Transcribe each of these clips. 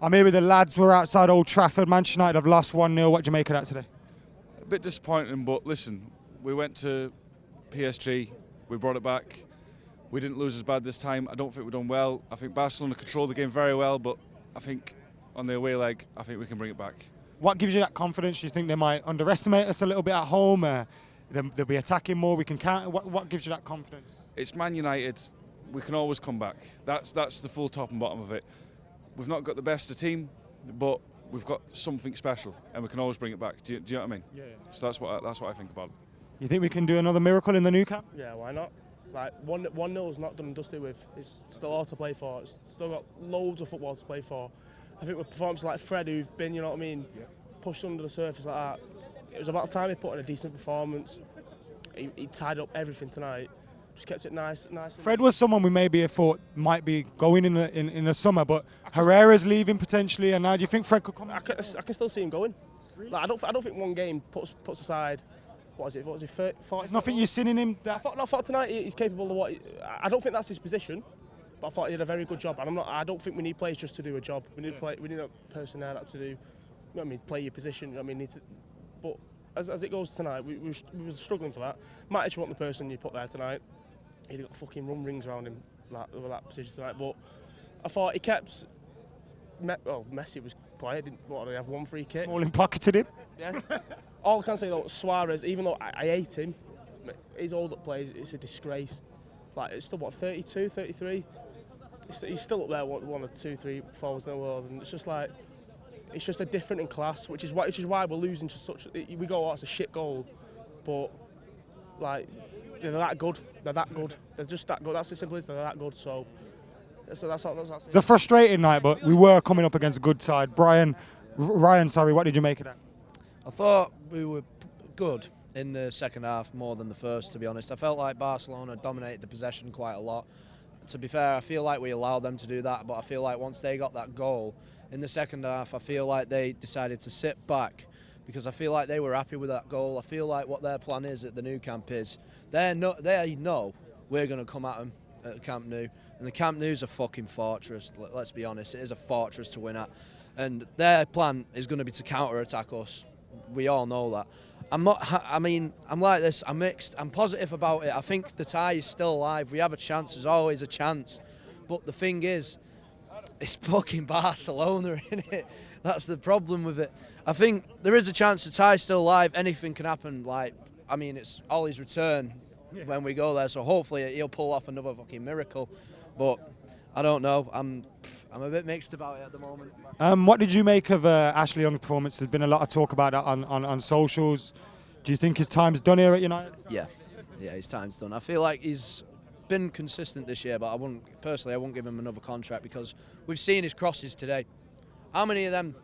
I'm here with the lads. We're outside Old Trafford. Manchester United have lost 1-0. What do you make of that today? A bit disappointing, but listen, we went to PSG, we brought it back. We didn't lose as bad this time. I don't think we've done well. I think Barcelona controlled the game very well, but I think on the away leg, I think we can bring it back. What gives you that confidence? Do you think they might underestimate us a little bit at home? They'll be attacking more. We can counter. What gives you that confidence? It's Man United. We can always come back. That's the full top and bottom of it. We've not got the best of the team, but we've got something special, and we can always bring it back. Do you know what I mean? Yeah. So that's what I think about it. You think we can do another miracle in the Nou Camp? Yeah, why not? Like 1-0 is not done and dusted with. It's still all to play for. It's still got loads of football to play for. I think with performances like Fred, who've been, you know what I mean, pushed under the surface like that, it was about time he put in a decent performance. He tied up everything tonight. Just kept it nice. Fred was someone we maybe thought might be going in the summer, but Herrera's leaving potentially, and now do you think Fred could come? I can still see him going. Really? Like, I don't think one game puts aside. What was it? 40? There's nothing you've seen in him. I thought tonight he's capable of what. I don't think that's his position, but I thought he did a very good job. And I don't think we need players just to do a job. We need we need a person there that to do. You know what I mean? Play your position. You know what I mean? But as it goes tonight, we were struggling for that. Might actually want the person you put there tonight. He'd got fucking run rings around him with that position tonight. But I thought he kept. Messi was quiet. Did he have one free kick? Smalling pocketed him. Yeah. All I can say though, Suarez, even though I hate him, his hold-up plays, it's a disgrace. Like, it's still, 32, 33? He's still up there, one or two, three forwards in the world, and it's just like, it's just a different in class, which is why we're losing to such. We go, it's a shit goal, but like, they're that good. They're that good. They're just that good. That's as simple as they're that good. So that's all. It's a frustrating night, but we were coming up against a good side. Ryan, what did you make of that? I thought we were good in the second half more than the first, to be honest. I felt like Barcelona dominated the possession quite a lot. To be fair, I feel like we allowed them to do that, but I feel like once they got that goal in the second half, I feel like they decided to sit back because I feel like they were happy with that goal. I feel like what their plan is at the Nou Camp is they know we're going to come at them at the Camp Nou, and the Camp Nou's a fucking fortress. Let's be honest, it is a fortress to win at, and their plan is going to be to counter-attack us. We all know that. I'm like this. I'm mixed. I'm positive about it. I think the tie is still alive. We have a chance. There's always a chance. But the thing is, it's fucking Barcelona, innit? That's the problem with it. I think there is a chance the tie's still alive. Anything can happen. It's Ollie's return when we go there. So hopefully he'll pull off another fucking miracle. But I don't know. I'm a bit mixed about it at the moment. What did you make of Ashley Young's performance? There's been a lot of talk about that on socials. Do you think his time's done here at United? Yeah, his time's done. I feel like he's been consistent this year, but I wouldn't give him another contract because we've seen his crosses today. How many of them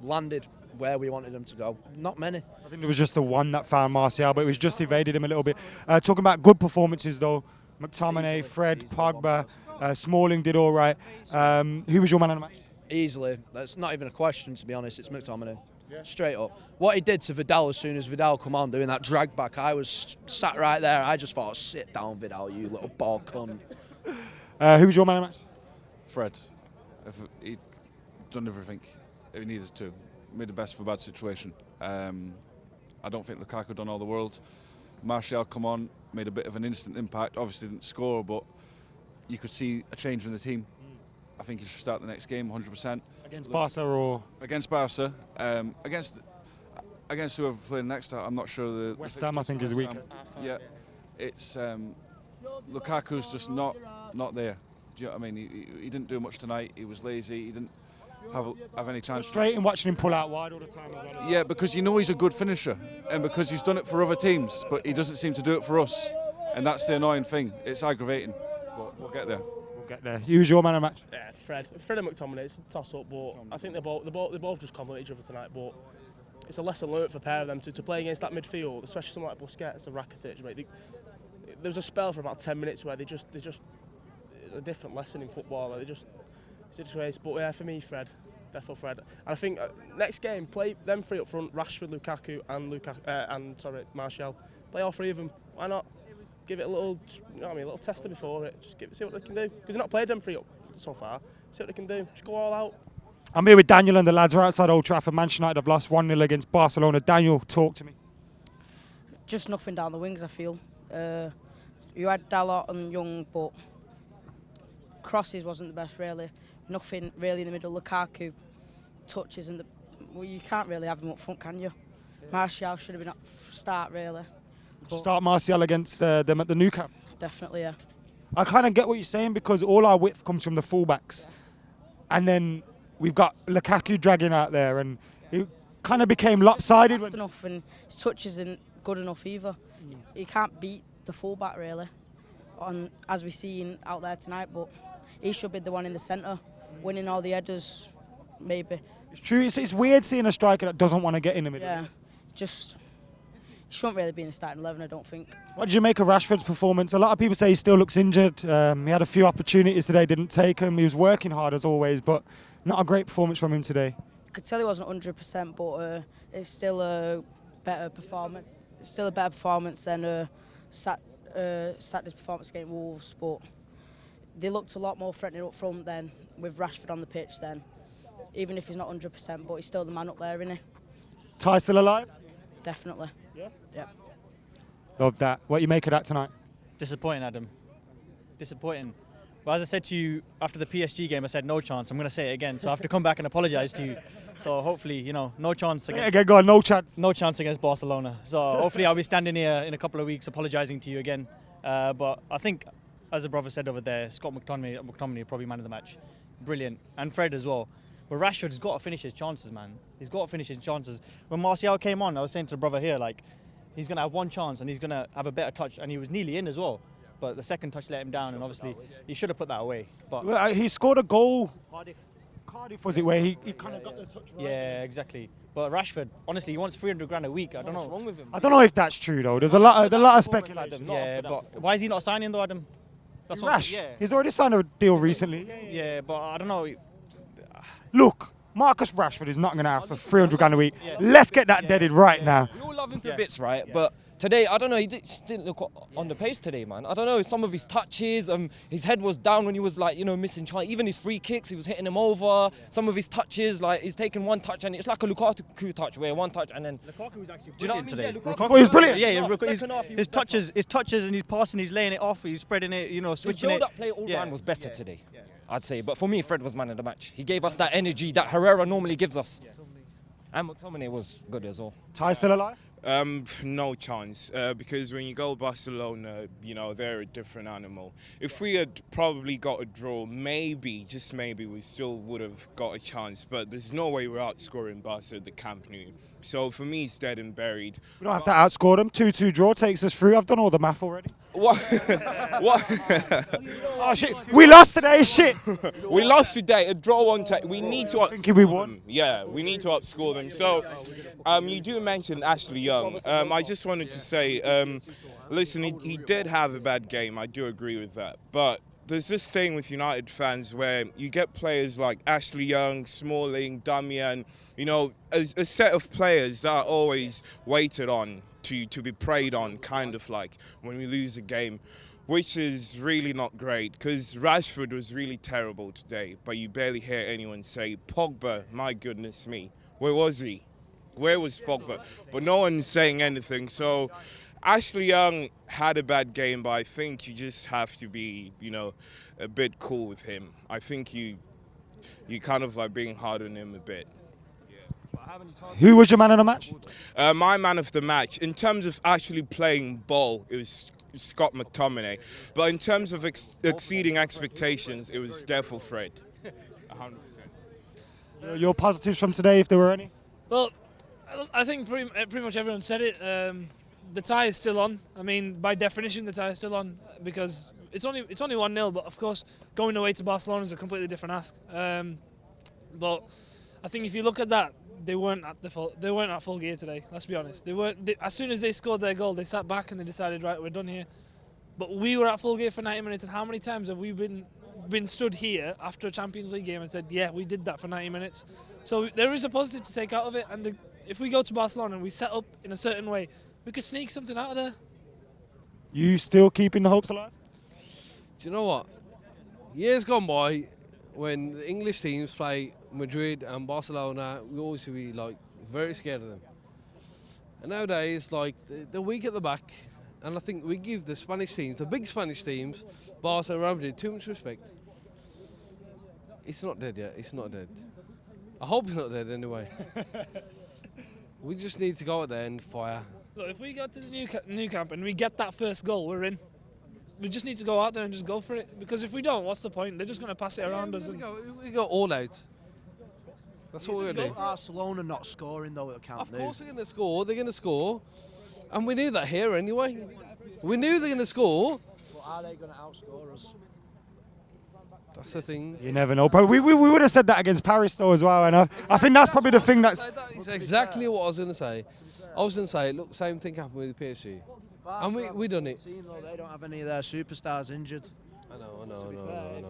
landed where we wanted them to go? Not many. I think there was just the one that found Martial, but it was just evaded him a little bit. Talking about good performances though, McTominay, Fred, Pogba, Smalling did all right. Who was your man of the match? Easily. That's not even a question, to be honest. It's McTominay. Yeah. Straight up. What he did to Vidal as soon as Vidal come on doing that drag back, I was sat right there. I just thought, sit down, Vidal, you little ball cunt. Who was your man of the match? Fred. He'd done everything he needed to. Made the best of a bad situation. I don't think Lukaku done all the world. Martial come on, made a bit of an instant impact. Obviously didn't score, but you could see a change in the team. I think he should start the next game 100%. Against Barca or? Against Barca. Against whoever playing next, I'm not sure. West Ham, I think, is weak. Yeah, it's Lukaku's just not there. Do you know what I mean? He didn't do much tonight. He was lazy. He didn't have any chance. Frustrating watching him pull out wide all the time as well. Yeah, because you know he's a good finisher, and because he's done it for other teams, but he doesn't seem to do it for us, and that's the annoying thing. It's aggravating, but we'll get there. Get there. Who's your man of the match? Yeah, Fred and McTominay. It's a toss-up, but I think they both just compliment each other tonight. But it's a lesson learnt for a pair of them to play against that midfield, especially someone like Busquets and Rakitic. Mate, there was a spell for about 10 minutes where they just a different lesson in football. Like it's a disgrace. But yeah, for me, Fred, definitely Fred. And I think next game, play them three up front: Rashford, Lukaku, and Martial. Play all three of them. Why not? Give it a little, a little tester before it. Just see what they can do. Because they've not played them three up so far. See what they can do. Just go all out. I'm here with Daniel and the lads are outside Old Trafford. Man United have lost 1-0 against Barcelona. Daniel, talk to me. Just nothing down the wings, I feel. You had Dalot and Young, but crosses wasn't the best, really. Nothing really in the middle. Lukaku touches and well, you can't really have him up front, can you? Martial should have been at start, really. Start Martial against them at the Nou Camp. Definitely, yeah. I kind of get what you're saying because all our width comes from the fullbacks. Yeah. And then we've got Lukaku dragging out there and it kind of became lopsided. Fast enough and his touch isn't good enough either. He can't beat the fullback, really, as we've seen out there tonight, but he should be the one in the centre, winning all the headers, maybe. It's true, it's weird seeing a striker that doesn't want to get in the middle. Yeah, just, he shouldn't really be in the starting 11, I don't think. What did you make of Rashford's performance? A lot of people say he still looks injured. He had a few opportunities today, didn't take them. He was working hard as always, but not a great performance from him today. You could tell he wasn't 100%, but it's still a better performance. It's still a better performance than Saturday's performance against Wolves, but they looked a lot more threatening up front then with Rashford on the pitch then. Even if he's not 100%, but he's still the man up there, isn't he? Ty still alive? Definitely. Yeah? Yeah. Love that. What you make of that tonight? Disappointing, Adam. Disappointing. But as I said to you after the PSG game, I said no chance. I'm going to say it again. So I have to come back and apologise to you. So hopefully, you know, no chance. Again, go on, no chance. No chance against Barcelona. So hopefully I'll be standing here in a couple of weeks apologising to you again. But I think, as the brother said over there, Scott McTominay probably man of the match. Brilliant. And Fred as well. But Rashford's got to finish his chances, man. He's got to finish his chances. When Martial came on, I was saying to the brother here, like, he's going to have one chance and he's going to have a better touch. And he was nearly in as well. But the second touch let him down, and obviously he should have put that away. But well, he scored a goal. Cardiff was it, where he kind of got the touch right? Yeah, exactly. But Rashford, honestly, he wants 300 grand a week. I don't know. What's wrong with him? I don't know if that's true though. There's a lot of speculation. Yeah, but why is he not signing though, Adam? That's Rash. Yeah. He's already signed a deal recently. Yeah, but I don't know. Look, Marcus Rashford is not going to ask for 300 grand a week. Yeah. Let's get that deaded right now. We all love him to bits, right? Yeah. But today, I don't know, he just didn't look on the pace today, man. I don't know, some of his touches, his head was down when he was, like, you know, missing chance. Even his free kicks, he was hitting them over. Yeah. Some of his touches, like, he's taking one touch, and it's like a Lukaku touch, where one touch, and then... Lukaku was actually brilliant today. Yeah, Lukaku was brilliant. His touches, and he's passing, he's laying it off, he's spreading it, you know, switching it. His build-up play all round was better today, I'd say. But for me, Fred was man of the match. He gave us that energy that Herrera normally gives us. Yeah. And McTominay was good as well. Ty still alive? No chance, because when you go Barcelona, you know, they're a different animal. If we had probably got a draw, maybe, just maybe, we still would have got a chance, but there's no way we're outscoring Barca at the Camp Nou. So for me, it's dead and buried. We don't have to outscore them. 2-2 draw takes us through. I've done all the math already. What? What? Oh, shit. We lost today, shit. We lost today. A draw won't take. We need to outscore we won. them. Yeah, we need to outscore them. So, you do mention Ashley Young. I just wanted to say, listen, he did have a bad game. I do agree with that. But there's this thing with United fans where you get players like Ashley Young, Smalling, Damian, you know, a set of players that are always waited on to be preyed on, kind of like, when we lose a game, which is really not great, because Rashford was really terrible today, but you barely hear anyone say, Pogba, my goodness me, where was he? Where was Pogba? But no one's saying anything, so Ashley Young had a bad game, but I think you just have to be, you know, a bit cool with him. I think you kind of like being hard on him a bit. Who was your man of the match? My man of the match, in terms of actually playing ball, it was Scott McTominay. But in terms of exceeding expectations, it was Stefan Fred. 100%. Your positives from today, if there were any? Well, I think pretty much everyone said it. The tie is still on. I mean, by definition, the tie is still on because it's only 1-0. But of course, going away to Barcelona is a completely different ask. But I think if you look at that, they weren't at full gear today. Let's be honest. As soon as they scored their goal, they sat back and they decided, right, we're done here. But we were at full gear for 90 minutes. And how many times have we been stood here after a Champions League game and said, yeah, we did that for 90 minutes. So there is a positive to take out of it. And if we go to Barcelona and we set up in a certain way, we could sneak something out of there. You still keeping the hopes alive? Do you know what? Years gone by, when the English teams play Madrid and Barcelona, we always be like very scared of them. And nowadays, like they're weak at the back, and I think we give the Spanish teams, the big Spanish teams, Barca and Real Madrid, too much respect. It's not dead yet. It's not dead. I hope it's not dead anyway. We just need to go out there and fire. Look, if we go to the new camp and we get that first goal, we're in. We just need to go out there and just go for it. Because if we don't, what's the point? They're just going to pass it around us. We go all out. That's what we're going to do. Barcelona not scoring though at Camp Nou. Of course they're going to score. They're going to score. And we knew that here anyway. We knew they're going to score. But are they going to outscore us? That's the thing. You never know. But we would have said that against Paris though as well. And I think that's probably the thing that's... That's exactly what I was going to say. I was going to say, look, same thing happened with PSG. And we done it. Team, though, they don't have any of their superstars injured. I know.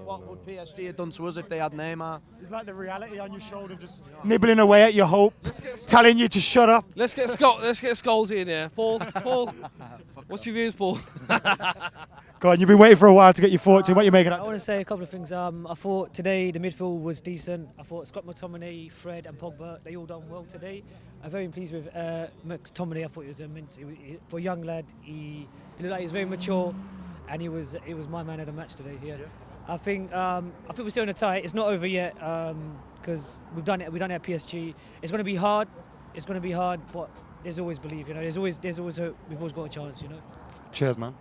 What would PSG have done to us if they had Neymar? It's like the reality on your shoulder, just nibbling away at your hope, telling you to shut up. Let's get Scholes in here. Paul, what's your views, Paul? Go on, you've been waiting for a while to get your thoughts in. What are you making out? I want to say a couple of things. I thought today the midfield was decent. I thought Scott McTominay, Fred and Pogba, they all done well today. I'm very pleased with McTominay. I thought he was immense. For a young lad, he looked like he was very mature, and he was my man of the match today. Yeah. I think we're still in a tie. It's not over yet because we've done it at PSG. It's going to be hard. But there's always belief. You know, there's always hope. We've always got a chance. You know. Cheers, man.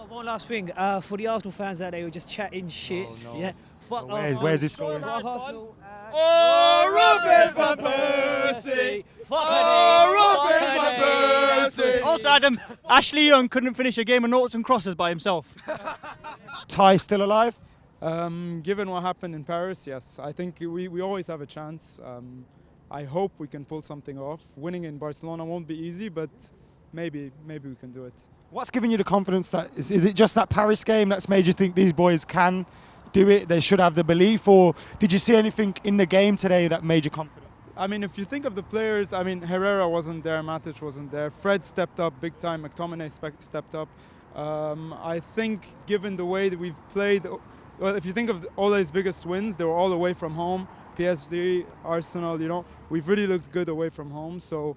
One last thing. For the Arsenal fans out there who are just chatting shit. Oh, no. Yeah. Fuck Where's this going? Arsenal. Robin van Persie! Robin van Persie! Also, Adam, Ashley Young couldn't finish a game of noughts and crosses by himself. Ty still alive? Given what happened in Paris, yes. I think we always have a chance. I hope we can pull something off. Winning in Barcelona won't be easy, but maybe we can do it. What's giving you the confidence that is it just that Paris game that's made you think these boys can do it? They should have the belief, or did you see anything in the game today that made you confident? I mean, if you think of the players, I mean, Herrera wasn't there, Matic wasn't there, Fred stepped up big time, McTominay stepped up. I think given the way that we've played, well, if you think of all his biggest wins, they were all away from home. PSG, Arsenal, you know, we've really looked good away from home. So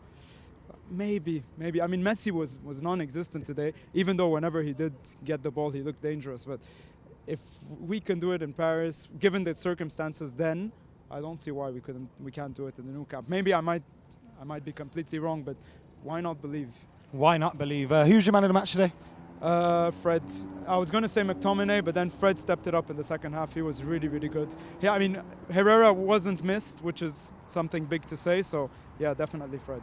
maybe. I mean, Messi was non-existent today, even though whenever he did get the ball, he looked dangerous. But if we can do it in Paris, given the circumstances, then I don't see why we can't do it in the new camp. Maybe I might be completely wrong, but why not believe? Why not believe? Who's your man of the match today? Fred. I was going to say McTominay, but then Fred stepped it up in the second half. He was really, really good. Yeah, I mean, Herrera wasn't missed, which is something big to say. So, yeah, definitely Fred.